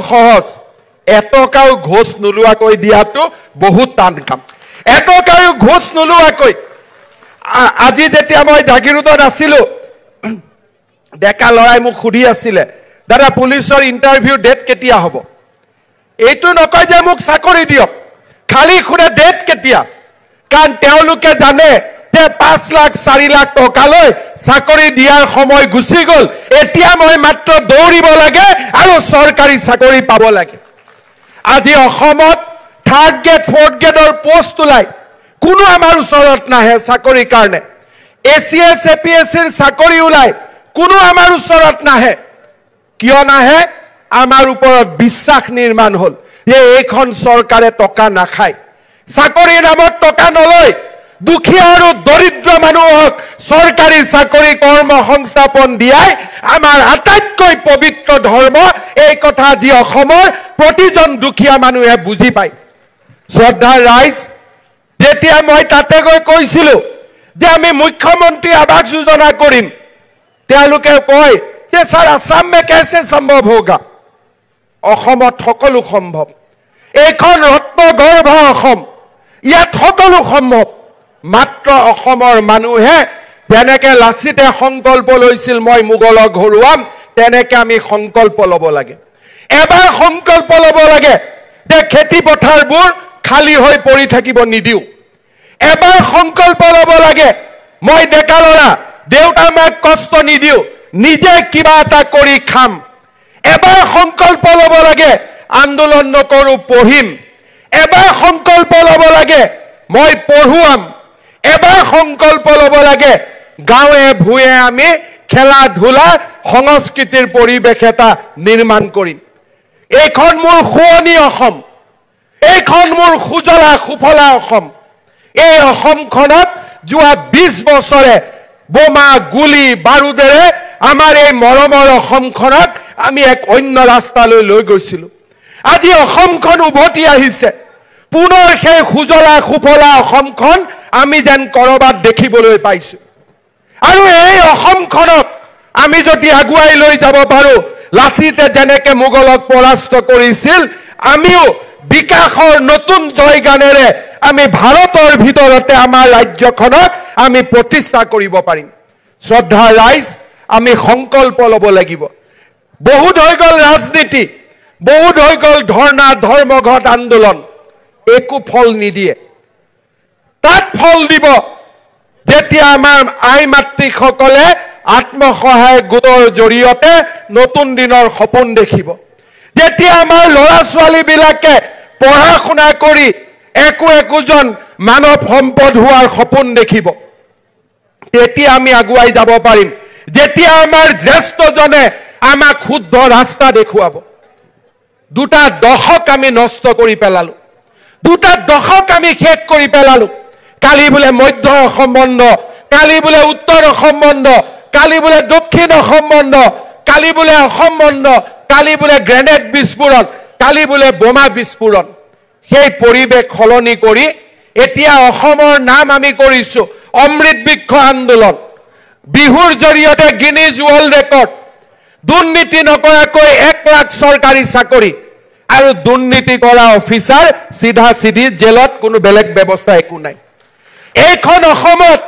সহজ এটকাও ঘোষ নোলোৱাকৈ দিয়াটো বহুত টান কাম এটকাও ঘোষ নোলোৱাকৈ আজি যেতিয়া মই জাগিৰোডত আছিলো ডেকা লৰাই মোক সুধি আছিলে দাদা পুলিচৰ ইন্টাৰভিউ ডেট কেতিয়া হ'ব এইটো নকয় যে মোক চাকৰি দিয়ক খালি খুৰে ডেট কেতিয়া কাৰণ তেওঁলোকে জানে যে 5 লাখ 4 লাখ টকালৈ চাকৰি দিয়াৰ সময় গুচি গল এতিয়া মই মাত্ৰ দৌৰিব লাগে আৰু চৰকাৰী চাকৰি পাব লাগে আজি অসমত 3rd গ্ৰেড 4th গ্ৰেডৰ পোষ্ট ওলাই কোনো আমাৰ ওচৰত নাহে চাকৰিৰ কাৰণে এছিএছ এপিএছৰ চাকৰি ওলাই কোনো আমাৰ ওচৰত নাহে কিয় নাহে আমাৰ ওপৰত বিশ্বাস নিৰ্মাণ হল যে এইখন চৰকাৰে টকা নাখায় চাকৰিৰ নামত টকা নলয় দুখীয়া আৰু দৰিদ্ৰ মানুহক চৰকাৰী চাকৰি কৰ্ম সংস্থাপন দিয়াই আমাৰ আটাইতকৈ পবিত্ৰ ধৰ্ম এই কথা যি অসমৰ প্ৰতিজন দুখীয়া মানুহে বুজি পায় শ্ৰদ্ধাৰ ৰাইজ যেতিয়া মই তাতে গৈ কৈছিলো যে আমি মুখ্যমন্ত্ৰী আৱাস যোজনা কৰিম তেওঁলোকে কয় যে স্যাৰ আসাম में कैसे संभव होगा অসমত সকলো সম্ভৱ এইখন ৰত্নগৰ্ভ অসম ইয়াত সকলো সম্ভৱ মাত্ৰ অসমৰ মানুহে যেনেকে লাচিতে সংকল্প লৈছিল মই মোগলক ঘৰুৱাম তেনেকে আমি সংকল্প লব লাগে এবাৰ সংকল্প লব লাগে যে খেতি পথাৰবোৰ খালি হৈ পৰি থাকিব নিদিও এবাৰ সংকল্প লব লাগে মই ডেকা লৰা দেউতা মাক কষ্ট নিদিও নিজে কিবা এটা কৰি খাম এবাৰ সংকল্প লব লাগে আন্দোলন নকৰো পঢ়িম এবাৰ সংকল্প লব লাগে মই পঢ়ুৱাম এবাৰ সংকল্প লব লাগে গাঁৱে ভুঁয়ে আমি খেলা ধুলা সংস্কৃতিৰ পৰিবেশ এটা নিৰ্মাণ কৰিম এইখন মোৰ শুৱনি অসম এইখন মোৰ সুজলা সুফলা অসম এই অসমখনত যোৱা 20 বছৰে বোমা গুলি বাৰুদেৰে আমাৰ এই মৰমৰ অসমখনক আমি এক অন্য ৰাস্তালৈ লৈ গৈছিলো আজি অসমখন উভতি আহিছে পুনৰ সেই সুজলা সুফলা অসমখন আমি যেন কৰবাত দেখিবলৈ পাইছো আৰু এই অসমখনক আমি যদি আগুৱাই লৈ যাব পাৰো লাচিতে যেনেকে মোগলক পৰাস্ত কৰিছিল আমিও বিকাশৰ নতুন জয়গানেৰে আমি ভাৰতৰ ভিতৰতে আমাৰ ৰাজ্যখনক আমি প্ৰতিষ্ঠা কৰিব পাৰিম শ্ৰদ্ধা ৰাইজ আমি সংকল্প লব লাগিব বহুত হৈ গল ৰাজনীতি বহুত হৈ গল ধৰ্ণা ধৰ্মঘট আন্দোলন একো ফল নিদিয়ে তাত ফল দিব যেতিয়া আমাৰ আই মাতৃসকলে আত্মসহায়ক গোটৰ জৰিয়তে নতুন দিনৰ সপোন দেখিব যেতিয়া আমাৰ ল'ৰা ছোৱালী বিলাকে পঢ়া শুনা কৰি একোজন মানৱ সম্পদ হোৱাৰ সপোন দেখিব তেতিয়া আমি আগুৱাই যাব পাৰিম যেতিয়া আমাৰ জ্যেষ্ঠজনে আমাক শুদ্ধ ৰাস্তা দেখুৱাব দুটা দশক আমি নষ্ট কৰি পেলালো দুটা দশক আমি শেষ কৰি পেলালো কালি বোলে মধ্য অসম বন্ধ কালি বোলে উত্তৰ অসম বন্ধ কালি বোলে দক্ষিণ অসম বন্ধ কালি বোলে অসম বন্ধ কালি বোলে গ্ৰেনেড বিস্ফোৰণ কালি বোলে বোমা বিস্ফোৰণ সেই পৰিবেশ খলনি কৰি এতিয়া অসমৰ নাম আমি কৰিছো অমৃত বৃক্ষ আন্দোলন বিহুৰ জৰিয়তে গিনিজ ৱৰ্ল্ড ৰেকৰ্ড দুৰ্নীতি নকৰাকৈ 1 লাখ চৰকাৰী চাকৰি আৰু দুৰ্নীতি কৰা অফিচাৰ সিধা সিধি জেলত কোনো বেলেগ ব্যৱস্থা একো নাই এইখন অসমত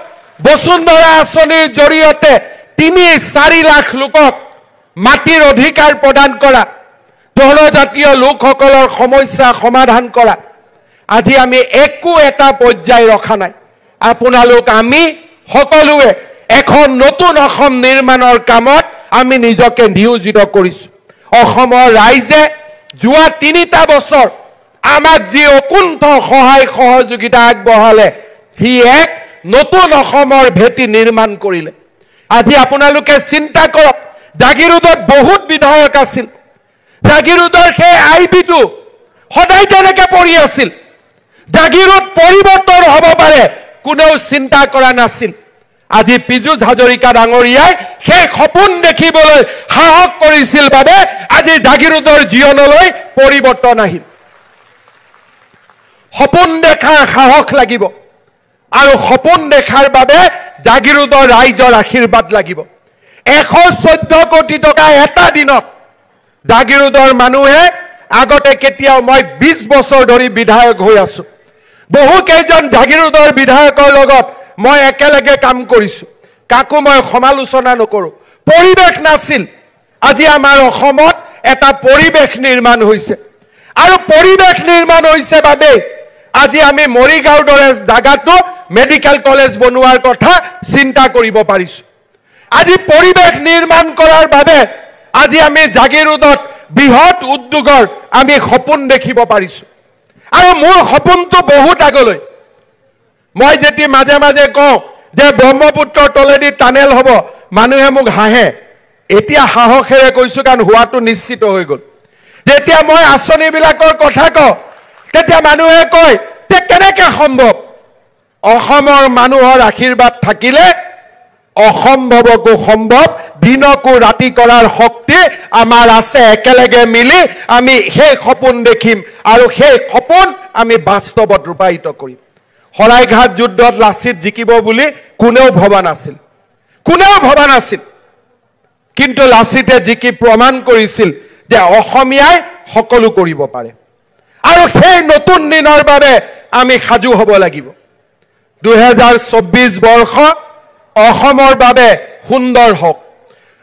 বসুন্ধৰা আঁচনিৰ জৰিয়তে 3-4 লাখ লোকক মাটিৰ অধিকাৰ প্ৰদান কৰা জনজাতীয় লোকসকলৰ সমস্যা সমাধান কৰা আজি আমি একো এটা পৰ্যায় ৰখা নাই আপোনালোক আমি সকলোৱে এখন নতুন অসম নিৰ্মাণৰ কামত আমি নিজকে নিয়োজিত কৰিছো অসমৰ ৰাইজে যোৱা 3টা বছৰ আমাক যি অকুণ্ঠ সহায় সহযোগিতা আগবঢ়ালে হি এক নতুন অসমৰ ভেটি নিৰ্মাণ কৰিলে আজি আপোনালোকে চিন্তা কৰক জাগিৰোডত বহুত বিধায়ক আছিল জাগিৰোডৰ সেই আইবিটো সদায় তেনেকে পৰি আছিল জাগিৰোড পৰিৱৰ্তন হ'ব পাৰে কোনেও চিন্তা কৰা নাছিল আজি পীযুষ হাজৰিকা ডাঙৰীয়াই সেই সপোন দেখিবলৈ সাহস কৰিছিল বাবে আজি জাগিৰোডৰ জীৱনলৈ পৰিৱৰ্তন আহিল সপোন দেখাৰ সাহস লাগিব আৰু সপোন দেখাৰ বাবে জাগিৰোডৰ ৰাইজৰ আশীৰ্বাদ লাগিব 114 কোটি টকা এটা দিনত জাগিৰোডৰ মানুহে আগতে কেতিয়াও মই 20 বছৰ ধৰি বিধায়ক হৈ আছো বহু কেইজন জাগিৰোডৰ বিধায়কৰ লগত মই একেলগে কাম কৰিছো কাকো মই সমালোচনা নকৰো পৰিবেশ নাছিল আজি আমাৰ অসমত এটা পৰিবেশ নিৰ্মাণ হৈছে আৰু পৰিবেশ নিৰ্মাণ হৈছে বাবে আজি আমি মৰিগাঁওৰ দৰে জাগাটো মেডিকেল কলেজ বনোৱাৰ কথা চিন্তা কৰিব পাৰিছো আজি পৰিবেশ নিৰ্মাণ কৰাৰ বাবে আজি আমি জাগিৰোডত বৃহৎ উদ্যোগৰ আমি সপোন দেখিব পাৰিছো আৰু মোৰ সপোনটো বহুত আগলৈ মই যেতি মাজে মাজে কওঁ যে ব্ৰহ্মপুত্ৰৰ তলেদি টানেল হ'ব মানুহে মোক হাঁহে এতিয়া সাহসেৰে কৈছো কাৰণ হোৱাটো নিশ্চিত হৈ গ'ল যেতিয়া মই আঁচনিবিলাকৰ কথা কওঁ তেতিয়া মানুহে কয় তে কেনেকৈ সম্ভৱ অসমৰ মানুহৰ আশীৰ্বাদ থাকিলে অসম্ভৱকো সম্ভৱ দিনকো ৰাতি কৰাৰ শক্তি আমাৰ আছে একেলগে মিলি আমি সেই সপোন দেখিম আৰু সেই সপোন আমি বাস্তৱত ৰূপায়িত কৰিম হৰাইঘাট যুদ্ধত লাচিত জিকিব বুলি কোনেও ভবা নাছিল কিন্তু লাচিতে জিকি প্ৰমাণ কৰিছিল যে অসমীয়াই সকলো কৰিব পাৰে আৰু সেই নতুন দিনৰ বাবে আমি সাজু হ'ব লাগিব 2024 বৰ্ষ অসমৰ বাবে সুন্দৰ হওক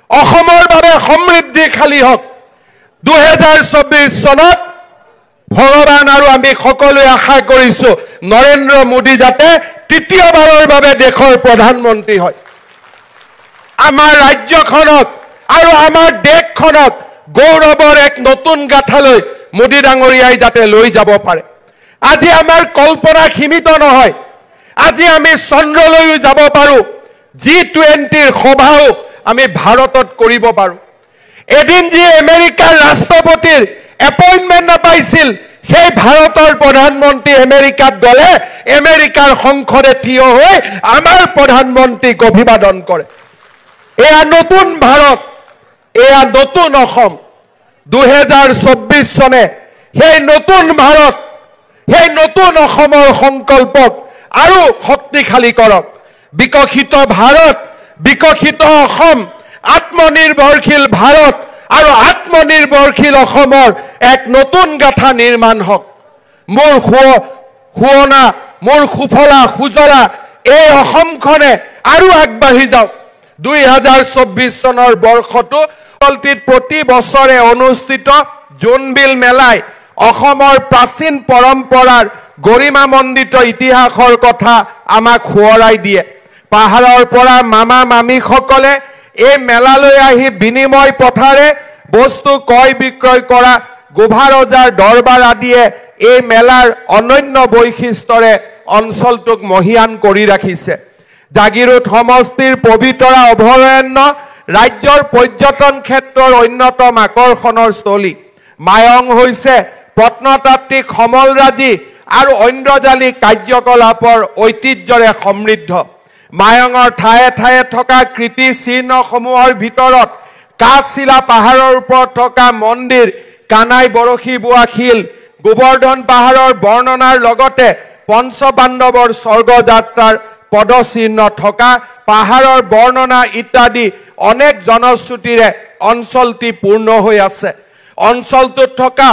অসমৰ বাবে সমৃদ্ধিশালী হওক 2024 চনত ভগৱান আৰু আমি সকলোৱে আশা কৰিছো নৰেন্দ্ৰ মোদী যাতে তৃতীয়বাৰৰ বাবে দেশৰ প্ৰধানমন্ত্ৰী হয় আমাৰ ৰাজ্যখনক আৰু আমাৰ দেশখনক গৌৰৱৰ এক নতুন গাথালৈ মোদী ডাঙৰীয়াই যাতে লৈ যাব পাৰে আজি আমাৰ কল্পনা সীমিত নহয় আজি আমি চন্দ্ৰলৈও যাব পাৰো G20 সভাও আমি ভাৰতত কৰিব পাৰো এদিন যি আমেৰিকাৰ ৰাষ্ট্ৰপতিৰ এপইন্টমেন্ট নাপাইছিল সেই ভাৰতৰ প্ৰধানমন্ত্ৰী আমেৰিকাত গলে আমেৰিকাৰ সংসদে থিয় হৈ আমাৰ প্ৰধানমন্ত্ৰীক অভিবাদন কৰে এয়া নতুন ভাৰত এয়া নতুন অসম 2024 চনে সেই নতুন ভাৰত সেই নতুন অসমৰ সংকল্পক আৰু শক্তিশালী কৰক বিকশিত ভাৰত বিকশিত অসম আত্মনিৰ্ভৰশীল ভাৰত আৰু আত্মনিৰ্ভৰশীল অসমৰ এক নতুন গাথা নিৰ্মাণ হওক মোৰ শুৱনা মোৰ সুফলা সুজলা এই অসমখনে আৰু আগবাঢ়ি যাওক 2024 চনৰ বৰ্ষটো প্ৰতি বছৰে অনুষ্ঠিত জোনবিল মেলাই অসমৰ প্ৰাচীন পৰম্পৰাৰ গৰিমামণ্ডিত ইতিহাসৰ কথা আমাক সোঁৱৰাই দিয়ে পাহাৰৰ পৰা মামা মামীসকলে এই মেলালৈ আহি বিনিময় পথাৰে বস্তু ক্ৰয় বিক্ৰয় কৰা গোভা ৰজাৰ দৰবাৰ আদিয়ে এই মেলাৰ অনন্য বৈশিষ্ট্যৰে অঞ্চলটোক মহিয়ান কৰি ৰাখিছে জাগিৰোড সমষ্টিৰ পবিতৰা অভয়াৰণ্য ৰাজ্যৰ পৰ্যটন ক্ষেত্ৰৰ অন্যতম আকৰ্ষণৰ স্থলী মায়ং হৈছে প্ৰত্নতাত্ত্বিক সমলৰাজি আৰু ঐন্দ্ৰজালিক কাৰ্যকলাপৰ ঐতিহ্যৰে সমৃদ্ধ মায়ঙৰ ঠায়ে ঠায়ে থকা কৃতি চিহ্নসমূহৰ ভিতৰত কাশিলা পাহাৰৰ ওপৰত থকা মন্দিৰ কানাই বৰশী বোৱা শিল গোবৰ্ধন পাহাৰৰ বৰ্ণনাৰ লগতে পঞ্চপাণ্ডৱৰ স্বৰ্গযাত্ৰাৰ পদচিহ্ন থকা পাহাৰৰ বৰ্ণনা ইত্যাদি অনেক জনশ্ৰুতিৰে অঞ্চলটি পূৰ্ণ হৈ আছে অঞ্চলটোত থকা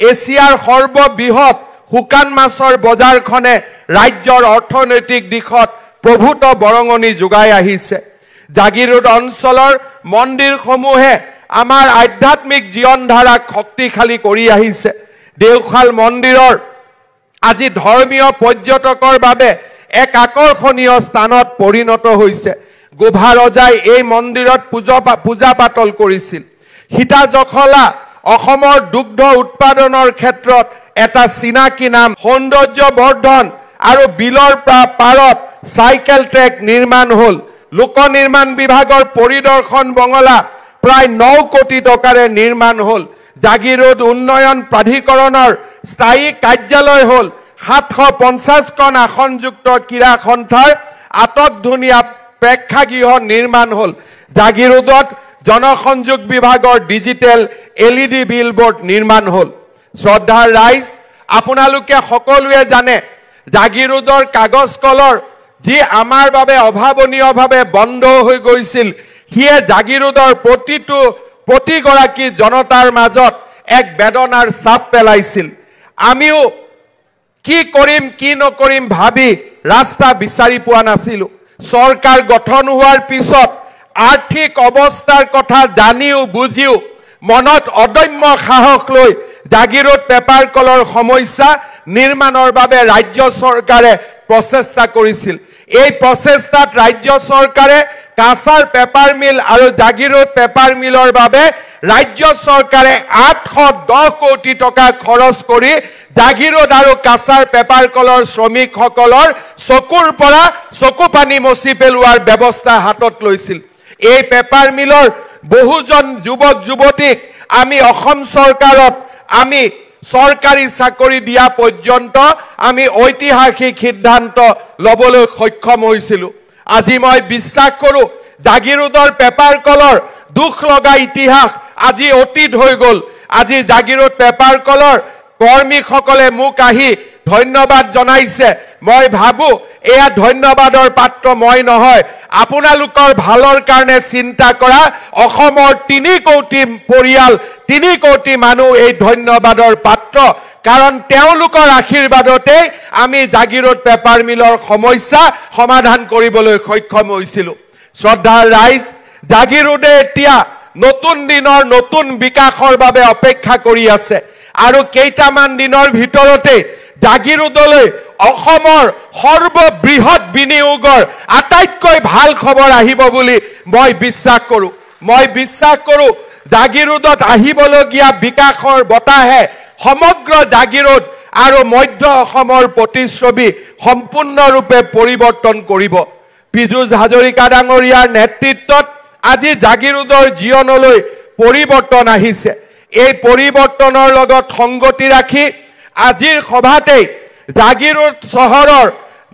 এছিয়াৰ সৰ্ববৃহৎ শুকান মাছৰ বজাৰখনে ৰাজ্যৰ অৰ্থনৈতিক দিশত প্ৰভূত বৰঙণি যোগাই আহিছে জাগিৰোড অঞ্চলৰ মন্দিৰসমূহে আমাৰ আধ্যাত্মিক জীৱনধাৰাক শক্তিশালী কৰি আহিছে দেওশাল মন্দিৰৰ আজি ধৰ্মীয় পৰ্যটকৰ বাবে এক আকৰ্ষণীয় স্থানত পৰিণত হৈছে গোভা ৰজাই এই মন্দিৰত পূজা পাতল কৰিছিল সীতা জখলা অসমৰ দুগ্ধ উৎপাদনৰ ক্ষেত্ৰত এটা চিনাকি নাম সৌন্দৰ্য বৰ্ধন আৰু বিলৰ পাৰত সাইকেল ট্ৰেক নিৰ্মাণ হল লোক নিৰ্মাণ বিভাগৰ পৰিদৰ্শন বঙলা প্ৰায় 9 কোটি টকাৰে নিৰ্মাণ হল জাগিৰোড উন্নয়ন প্ৰাধিকৰণৰ স্থায়ী কাৰ্যালয় হল 750 খন আসনযুক্ত ক্ৰীড়া সন্থাৰ আটকধুনীয়া প্ৰেক্ষাগৃহ নিৰ্মাণ হল জাগিৰোডত জনসংযোগ বিভাগৰ ডিজিটেল LED বিলবোৰ্ড নিৰ্মাণ হল শ্ৰদ্ধাৰ ৰাইজ আপোনালোকে সকলোৱে জানে জাগিৰোডৰ কাগজ কলৰ যি আমাৰ বাবে অভাৱনীয়ভাৱে বন্ধ হৈ গৈছিল হিয়ে জাগিৰোডৰ প্ৰতিগৰাকী জনতাৰ মাজত এক বেদনাৰ ছাপ পেলাইছিল আমিও কি কৰিম কি নকৰিম ভাবি ৰাস্তা বিচাৰি পোৱা নাছিলো সৰকাৰ গঠন হোৱাৰ পিছত আৰ্থিক অৱস্থাৰ কথা জানিও বুজিও মনত অদম্য সাহস লৈ জাগিৰোড পেপাৰ কলৰ সমস্যা নিৰ্মাণৰ বাবে ৰাজ্য চৰকাৰে প্ৰচেষ্টা কৰিছিল এই প্ৰচেষ্টাত ৰাজ্য চৰকাৰে কাছাৰ পেপাৰ মিল আৰু জাগিৰোড পেপাৰ মিলৰ বাবে ৰাজ্য চৰকাৰে 810 কোটি টকা খৰচ কৰি জাগিৰোড আৰু কাছাৰ পেপাৰ কলৰ শ্ৰমিকসকলৰ চকুৰ পৰা চকু পানী মচি পেলোৱাৰ ব্যৱস্থা হাতত লৈছিল এই পেপাৰ মিলৰ বহুজন যুৱক যুৱতীক আমি অসম চৰকাৰত আমি সৰকাৰি চাকৰি দিয়া পৰ্যন্ত আমি ঐতিহাসিক সিদ্ধান্ত লবলৈ সক্ষম হইছিল আজি মই বিশ্বাস কৰো জাগিৰোডৰ পেপাৰ কলৰ দুখ লগা ইতিহাস আজি অতীত হৈ গল আজি জাগিৰোড পেপাৰ কলৰ কৰ্মীসকলে মোক আহি ধন্যবাদ জনাইছে মই ভাবো এয়া ধন্যবাদৰ পাত্ৰ মই নহয় আপোনালোকৰ ভালৰ কাৰণে চিন্তা কৰা অসমৰ 3 কোটি পৰিয়াল 3 কোটি মানুহ এই ধন্যবাদৰ পাত্ৰ কাৰণ তেওঁলোকৰ আশীৰ্বাদতে আমি জাগিৰোড পেপাৰ মিলৰ সমস্যা সমাধান কৰিবলৈ সক্ষম হৈছিলো শ্ৰদ্ধাৰ ৰাইজ জাগিৰোডে এতিয়া নতুন দিনৰ নতুন বিকাশৰ বাবে অপেক্ষা কৰি আছে আৰু কেইটামান দিনৰ ভিতৰতে জাগিৰোডলৈ অসমৰ সৰ্ববৃহৎ বিনিয়োগৰ আটাইতকৈ ভাল খবৰ আহিব বুলি মই বিশ্বাস কৰো জাগিৰোডত আহিবলগীয়া বিকাশৰ বতাহে সমগ্ৰ জাগিৰোড আৰু মধ্য অসমৰ প্ৰতিচ্ছবি সম্পূৰ্ণৰূপে পৰিৱৰ্তন কৰিব পীযুষ হাজৰিকা ডাঙৰীয়াৰ নেতৃত্বত আজি জাগিৰোডৰ জীৱনলৈ পৰিৱৰ্তন আহিছে এই পৰিৱৰ্তনৰ লগত সংগতি ৰাখি আজিৰ সভাতে জাগিৰোড চহৰৰ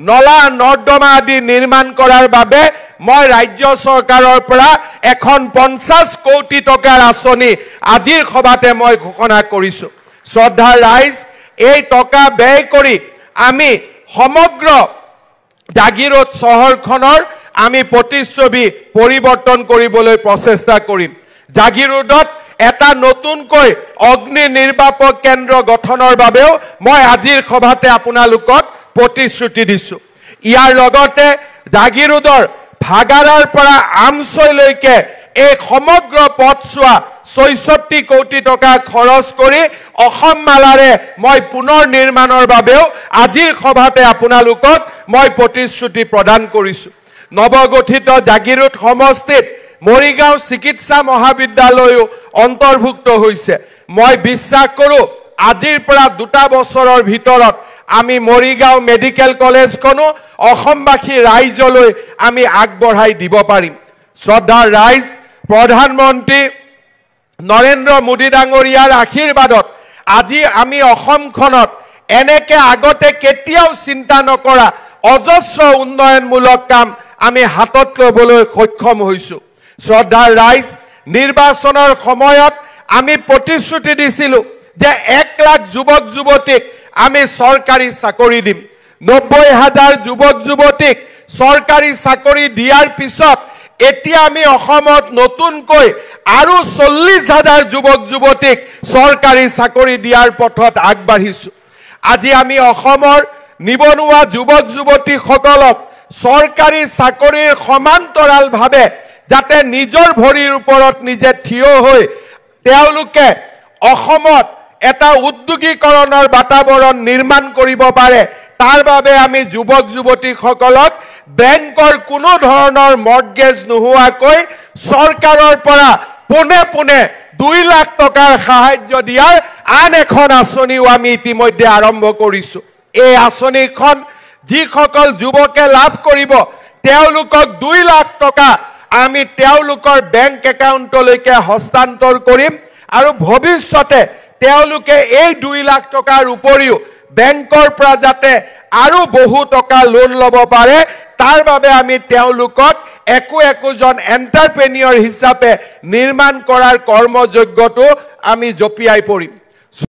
নলা নৰ্দমা আদি নিৰ্মাণ কৰাৰ বাবে মই ৰাজ্য চৰকাৰৰ পৰা এখন 50 কোটি টকাৰ আঁচনি আজিৰ সভাতে মই ঘোষণা কৰিছো শ্ৰদ্ধাৰ ৰাইজ এই টকা ব্যয় কৰি আমি সমগ্ৰ জাগিৰোড চহৰখনৰ আমি প্ৰতিচ্ছবি পৰিৱৰ্তন কৰিবলৈ প্ৰচেষ্টা কৰিম জাগিৰোডত এটা নতুনকৈ অগ্নি নিৰ্বাপক কেন্দ্ৰ গঠনৰ বাবেও মই আজিৰ সভাতে আপোনালোকক প্ৰতিশ্ৰুতি দিছো ইয়াৰ লগতে জাগিৰোডৰ ভাগাৰাৰ পৰা আমছৈলৈকে এই সমগ্ৰ পথছোৱা 66 কোটি টকা খৰচ কৰি অসম মালাৰে মই পুনৰ নিৰ্মাণৰ বাবেও আজিৰ সভাতে আপোনালোকক মই প্ৰতিশ্ৰুতি প্ৰদান কৰিছো নৱগঠিত জাগিৰোড সমষ্টিত মৰিগাঁও চিকিৎসা মহাবিদ্যালয়ও অন্তৰ্ভুক্ত হৈছে মই বিশ্বাস কৰো আজিৰ পৰা 2 বছৰৰ ভিতৰত আমি মৰিগাঁও মেডিকেল কলেজখনো অসমবাসী ৰাইজলৈ আমি আগবঢ়াই দিব পাৰিম শ্ৰদ্ধাৰ ৰাইজ প্ৰধানমন্ত্ৰী নৰেন্দ্ৰ মোদী ডাঙৰীয়াৰ আশীৰ্বাদত আজি আমি অসমখনত এনেকে আগতে কেতিয়াও চিন্তা নকৰা অজস্ৰ উন্নয়নমূলক কাম আমি হাতত ল'বলৈ সক্ষম হৈছো শ্ৰদ্ধাৰ ৰাইজ নিৰ্বাচনৰ সময়ত আমি প্ৰতিশ্ৰুতি দিছিলো যে 1 লাখ যুৱক যুৱতীক আমি চৰকাৰী চাকৰি দিম 90,000 যুৱক যুৱতীক চৰকাৰী চাকৰি দিয়াৰ পিছত এতিয়া আমি অসমত নতুনকৈ আৰু 40,000 যুৱক যুৱতীক চৰকাৰী চাকৰি দিয়াৰ পথত আগবাঢ়িছো আজি আমি অসমৰ নিবনুৱা যুৱক যুৱতীসকলক চৰকাৰী চাকৰিৰ সমান্তৰালভাৱে যাতে নিজৰ ভৰিৰ ওপৰত নিজে থিয় হৈ তেওঁলোকে অসমত এটা উদ্যোগীকৰণৰ বাতাবৰণ নিৰ্মাণ কৰিব পাৰে তাৰ বাবে আমি যুৱক যুৱতীসকলক বেংকৰ কোনো ধৰণৰ মৰ্টগেজ নোহোৱাকৈ চৰকাৰৰ পৰা পোনে 2 লাখ টকাৰ সাহায্য দিয়াৰ আন এখন আঁচনিও আমি ইতিমধ্যে আৰম্ভ কৰিছো এই আঁচনিখন যিসকল যুৱকে লাভ কৰিব তেওঁলোকক 2 লাখ টকা আমি তেওঁলোকৰ বেংক একাউণ্টলৈকে হস্তান্তৰ কৰিম আৰু ভৱিষ্যতে তেওঁলোকে এই 2 লাখ টকাৰ উপৰিও বেংকৰ পৰা যাতে আৰু বহু টকা লোন ল'ব পাৰে তাৰ বাবে আমি তেওঁলোকক একোজন এন্টাৰপ্ৰেনিয়ৰ হিচাপে নিৰ্মাণ কৰাৰ কৰ্মযোগ্যটো আমি জপিয়াই পৰিম